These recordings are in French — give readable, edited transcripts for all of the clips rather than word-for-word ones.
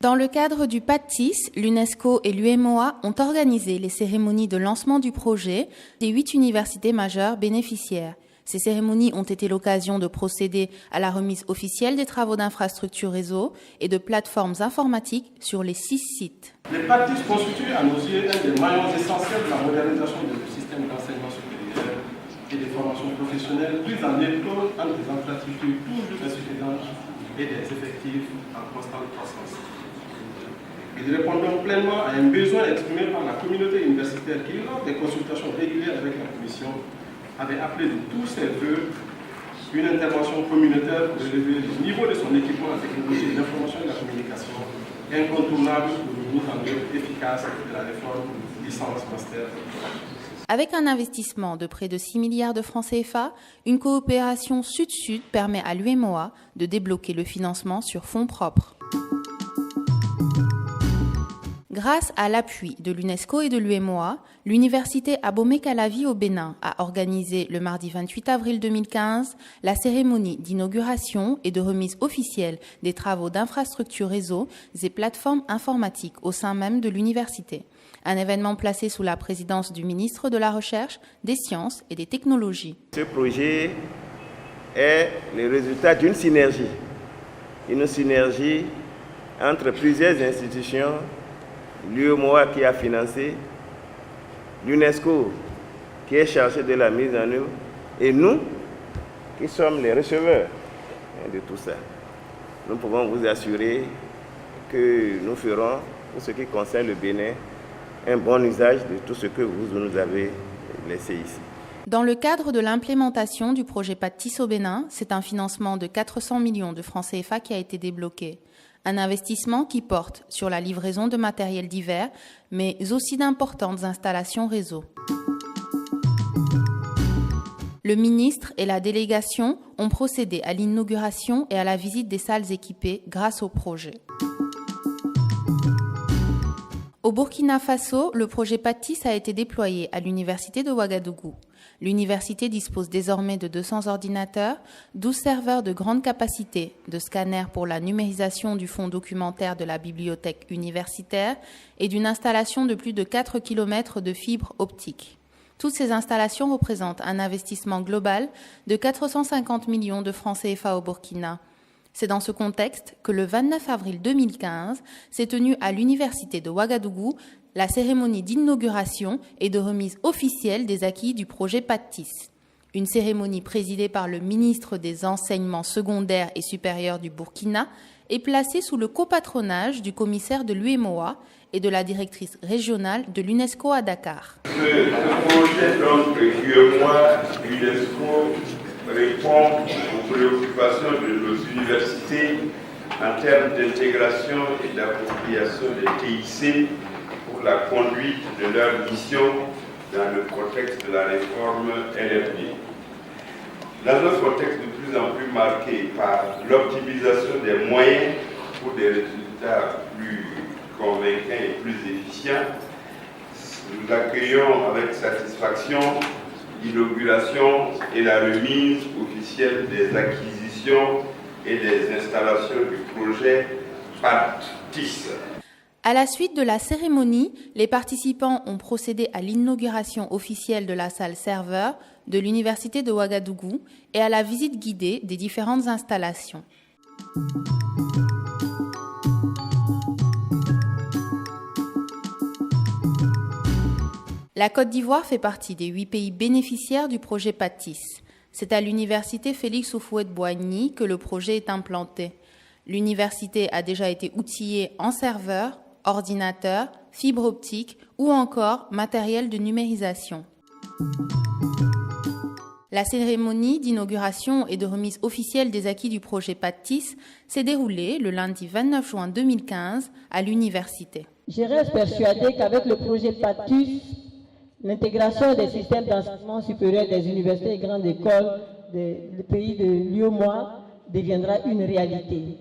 Dans le cadre du PATIS, l'UNESCO et l'UEMOA ont organisé les cérémonies de lancement du projet des 8 universités majeures bénéficiaires. Ces cérémonies ont été l'occasion de procéder à la remise officielle des travaux d'infrastructures réseau et de plateformes informatiques sur les 6 sites. Les PATIS constituent à nos yeux un des maillons essentiels de la modernisation du système d'enseignement supérieur et des formations professionnelles prises en étau entre des infrastructures toujours insuffisantes et des effectifs en constante croissance. Ils répondront pleinement à un besoin exprimé par la communauté universitaire qui, lors des consultations régulières avec la Commission, avait appelé de tous ses voeux une intervention communautaire pour relever le niveau de son équipement en technologie de l'information et de la communication, incontournable pour une mise en œuvre efficace de la réforme licence-master. Avec un investissement de près de 6 milliards de francs CFA, une coopération sud-sud permet à l'UEMOA de débloquer le financement sur fonds propres. Grâce à l'appui de l'UNESCO et de l'UEMOA, l'université Abomey-Calavi au Bénin a organisé le mardi 28 avril 2015 la cérémonie d'inauguration et de remise officielle des travaux d'infrastructures réseau et plateformes informatiques au sein même de l'université. Un événement placé sous la présidence du ministre de la Recherche, des Sciences et des Technologies. Ce projet est le résultat d'une synergie entre plusieurs institutions. L'UEMOA qui a financé, l'UNESCO qui est chargé de la mise en œuvre, et nous qui sommes les receveurs de tout ça. Nous pouvons vous assurer que nous ferons, pour ce qui concerne le Bénin, un bon usage de tout ce que vous nous avez laissé ici. Dans le cadre de l'implémentation du projet PATIS au Bénin, c'est un financement de 400 millions de francs CFA qui a été débloqué. Un investissement qui porte sur la livraison de matériel divers, mais aussi d'importantes installations réseau. Le ministre et la délégation ont procédé à l'inauguration et à la visite des salles équipées grâce au projet. Au Burkina Faso, le projet PATIS a été déployé à l'université de Ouagadougou. L'université dispose désormais de 200 ordinateurs, 12 serveurs de grande capacité, de scanners pour la numérisation du fonds documentaire de la bibliothèque universitaire et d'une installation de plus de 4 km de fibres optiques. Toutes ces installations représentent un investissement global de 450 millions de francs CFA au Burkina. C'est dans ce contexte que le 29 avril 2015 s'est tenue à l'université de Ouagadougou la cérémonie d'inauguration et de remise officielle des acquis du projet PATIS. Une cérémonie présidée par le ministre des Enseignements secondaires et supérieurs du Burkina et placée sous le copatronage du commissaire de l'UEMOA et de la directrice régionale de l'UNESCO à Dakar. Ce projet donc UEMOA, l'UNESCO répond aux préoccupations de nos universités en termes d'intégration et d'appropriation des TIC pour la conduite de leur mission dans le contexte de la réforme LRD. Dans un contexte de plus en plus marqué par l'optimisation des moyens pour des résultats plus convaincants et plus efficients, nous accueillons avec satisfaction l'inauguration et la remise officielle des acquisitions et des installations du projet PATIS. À la suite de la cérémonie, les participants ont procédé à l'inauguration officielle de la salle serveur de l'université de Ouagadougou et à la visite guidée des différentes installations. La Côte d'Ivoire fait partie des 8 pays bénéficiaires du projet PATIS. C'est à l'université Félix Houphouët-Boigny que le projet est implanté. L'université a déjà été outillée en serveurs, ordinateurs, fibres optiques ou encore matériel de numérisation. La cérémonie d'inauguration et de remise officielle des acquis du projet PATIS s'est déroulée le lundi 29 juin 2015 à l'université. Je reste persuadé qu'avec le projet PATIS, l'intégration des systèmes d'enseignement supérieur des universités et grandes écoles des pays de l'UEMOA deviendra une réalité.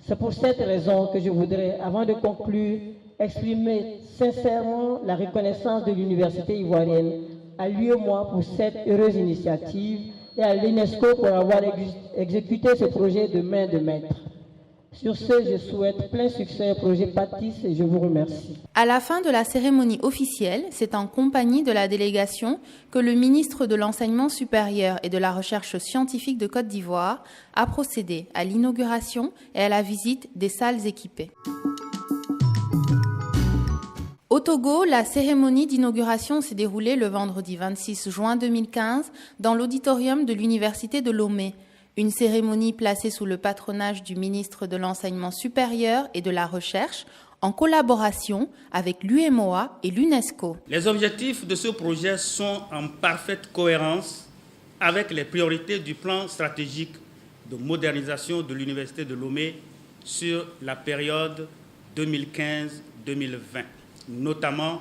C'est pour cette raison que je voudrais, avant de conclure, exprimer sincèrement la reconnaissance de l'université ivoirienne à l'UEMOA pour cette heureuse initiative et à l'UNESCO pour avoir exécuté ce projet de main de maître. Sur ce, je souhaite plein succès au projet PATIS et je vous remercie. À la fin de la cérémonie officielle, c'est en compagnie de la délégation que le ministre de l'Enseignement supérieur et de la Recherche scientifique de Côte d'Ivoire a procédé à l'inauguration et à la visite des salles équipées. Au Togo, la cérémonie d'inauguration s'est déroulée le vendredi 26 juin 2015 dans l'auditorium de l'Université de Lomé. Une cérémonie placée sous le patronage du ministre de l'Enseignement supérieur et de la Recherche en collaboration avec l'UEMOA et l'UNESCO. Les objectifs de ce projet sont en parfaite cohérence avec les priorités du plan stratégique de modernisation de l'Université de Lomé sur la période 2015-2020, notamment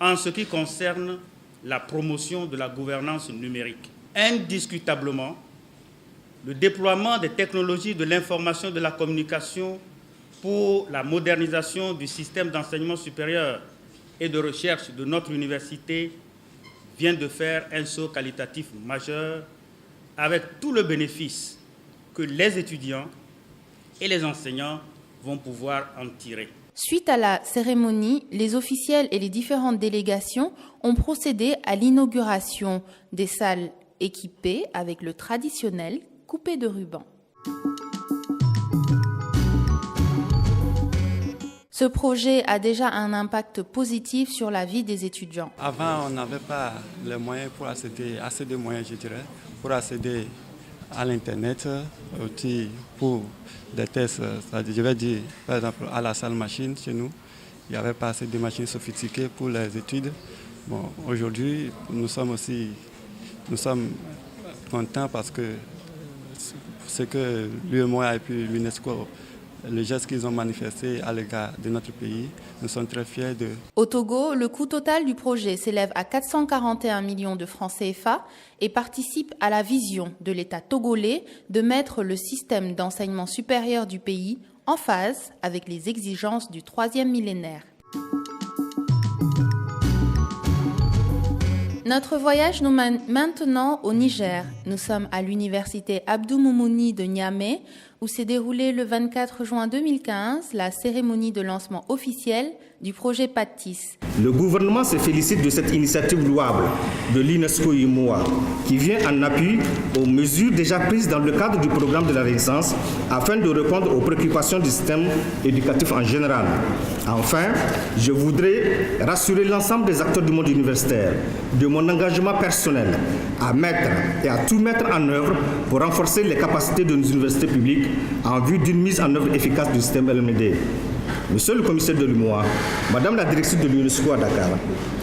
en ce qui concerne la promotion de la gouvernance numérique. Indiscutablement, le déploiement des technologies de l'information et de la communication pour la modernisation du système d'enseignement supérieur et de recherche de notre université vient de faire un saut qualitatif majeur avec tout le bénéfice que les étudiants et les enseignants vont pouvoir en tirer. Suite à la cérémonie, les officiels et les différentes délégations ont procédé à l'inauguration des salles équipées avec le traditionnel coupé de ruban. Ce projet a déjà un impact positif sur la vie des étudiants. Avant, on n'avait pas les moyens pour accéder, assez de moyens, je dirais, pour accéder à l'Internet, aussi pour des tests, c'est-à-dire, je vais dire, par exemple, à la salle machine chez nous, il n'y avait pas assez de machines sophistiquées pour les études. Bon, aujourd'hui, nous sommes contents parce que ce que l'UEMOA et puis l'UNESCO, le geste qu'ils ont manifesté à l'égard de notre pays, nous sommes très fiers de. Au Togo, le coût total du projet s'élève à 441 millions de francs CFA et participe à la vision de l'État togolais de mettre le système d'enseignement supérieur du pays en phase avec les exigences du 3e millénaire. Notre voyage nous mène maintenant au Niger. Nous sommes à l'université Abdou Moumouni de Niamey, où s'est déroulée le 24 juin 2015 la cérémonie de lancement officiel du projet PATIS. Le gouvernement se félicite de cette initiative louable de l'UNESCO-UEMOA qui vient en appui aux mesures déjà prises dans le cadre du programme de la Renaissance afin de répondre aux préoccupations du système éducatif en général. Enfin, je voudrais rassurer l'ensemble des acteurs du monde universitaire de mon engagement personnel à mettre et à tout mettre en œuvre pour renforcer les capacités de nos universités publiques en vue d'une mise en œuvre efficace du système LMD. Monsieur le commissaire de l'UEMOA, Madame la directrice de l'UNESCO à Dakar,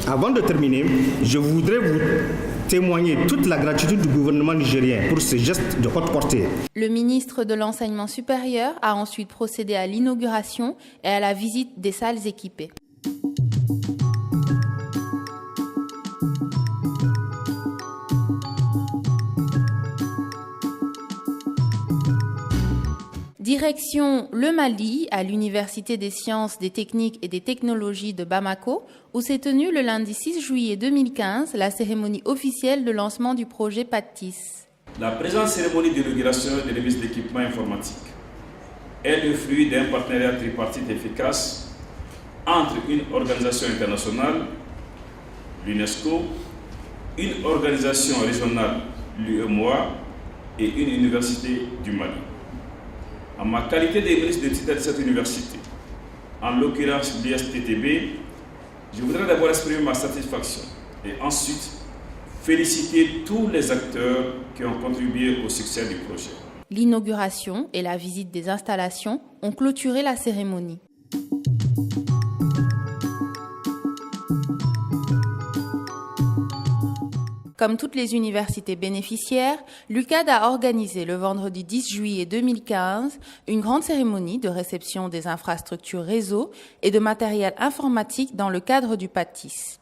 avant de terminer, je voudrais vous témoigner toute la gratitude du gouvernement nigérien pour ce geste de haute portée. Le ministre de l'Enseignement supérieur a ensuite procédé à l'inauguration et à la visite des salles équipées. Direction le Mali, à l'Université des sciences, des techniques et des technologies de Bamako, où s'est tenue le lundi 6 juillet 2015 la cérémonie officielle de lancement du projet PATIS. La présente cérémonie d'inauguration de remise d'équipements informatiques est le fruit d'un partenariat tripartite efficace entre une organisation internationale, l'UNESCO, une organisation régionale, l'UEMOA, et une université du Mali. En ma qualité de ministre de tutelle de cette université, en l'occurrence l'ISTTB, je voudrais d'abord exprimer ma satisfaction et ensuite féliciter tous les acteurs qui ont contribué au succès du projet. L'inauguration et la visite des installations ont clôturé la cérémonie. Comme toutes les universités bénéficiaires, l'UCAD a organisé le vendredi 10 juillet 2015 une grande cérémonie de réception des infrastructures réseau et de matériel informatique dans le cadre du PATIS.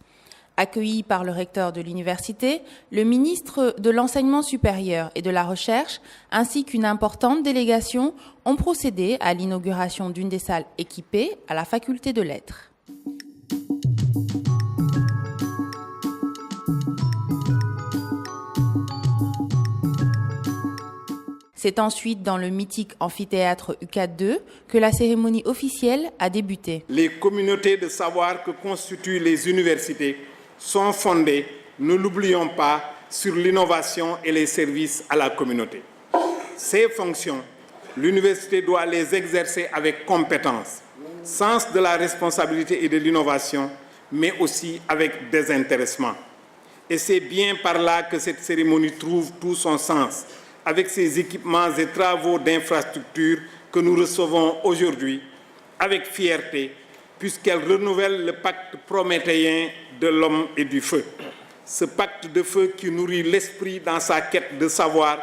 Accueilli par le recteur de l'université, le ministre de l'Enseignement supérieur et de la Recherche, ainsi qu'une importante délégation, ont procédé à l'inauguration d'une des salles équipées à la faculté de lettres. C'est ensuite dans le mythique amphithéâtre UCAD2 que la cérémonie officielle a débuté. Les communautés de savoir que constituent les universités sont fondées, ne l'oublions pas, sur l'innovation et les services à la communauté. Ces fonctions, l'université doit les exercer avec compétence, sens de la responsabilité et de l'innovation, mais aussi avec désintéressement. Et c'est bien par là que cette cérémonie trouve tout son sens, avec ses équipements et travaux d'infrastructure que nous recevons aujourd'hui avec fierté, puisqu'elle renouvelle le pacte prométhéen de l'homme et du feu. Ce pacte de feu qui nourrit l'esprit dans sa quête de savoir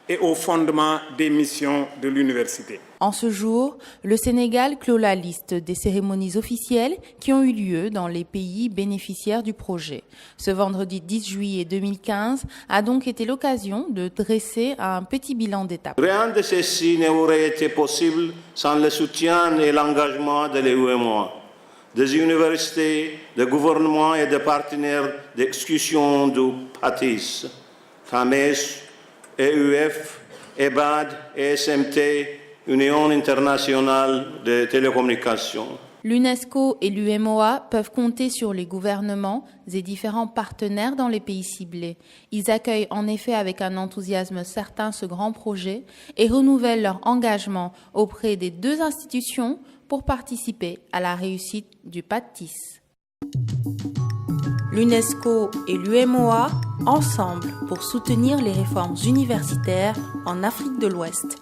et au fondement des missions de l'université. En ce jour, le Sénégal clôt la liste des cérémonies officielles qui ont eu lieu dans les pays bénéficiaires du projet. Ce vendredi 10 juillet 2015 a donc été l'occasion de dresser un petit bilan d'étape. Rien de ceci n'aurait été possible sans le soutien et l'engagement de l'UEMOA, des universités, des gouvernements et des partenaires d'exécution du PATIS, CAMES, EUF, EBAD, SMT, Union internationale de télécommunications. L'UNESCO et l'UEMOA peuvent compter sur les gouvernements et différents partenaires dans les pays ciblés. Ils accueillent en effet avec un enthousiasme certain ce grand projet et renouvellent leur engagement auprès des deux institutions pour participer à la réussite du PATIS. L'UNESCO et l'UEMOA, ensemble pour soutenir les réformes universitaires en Afrique de l'Ouest.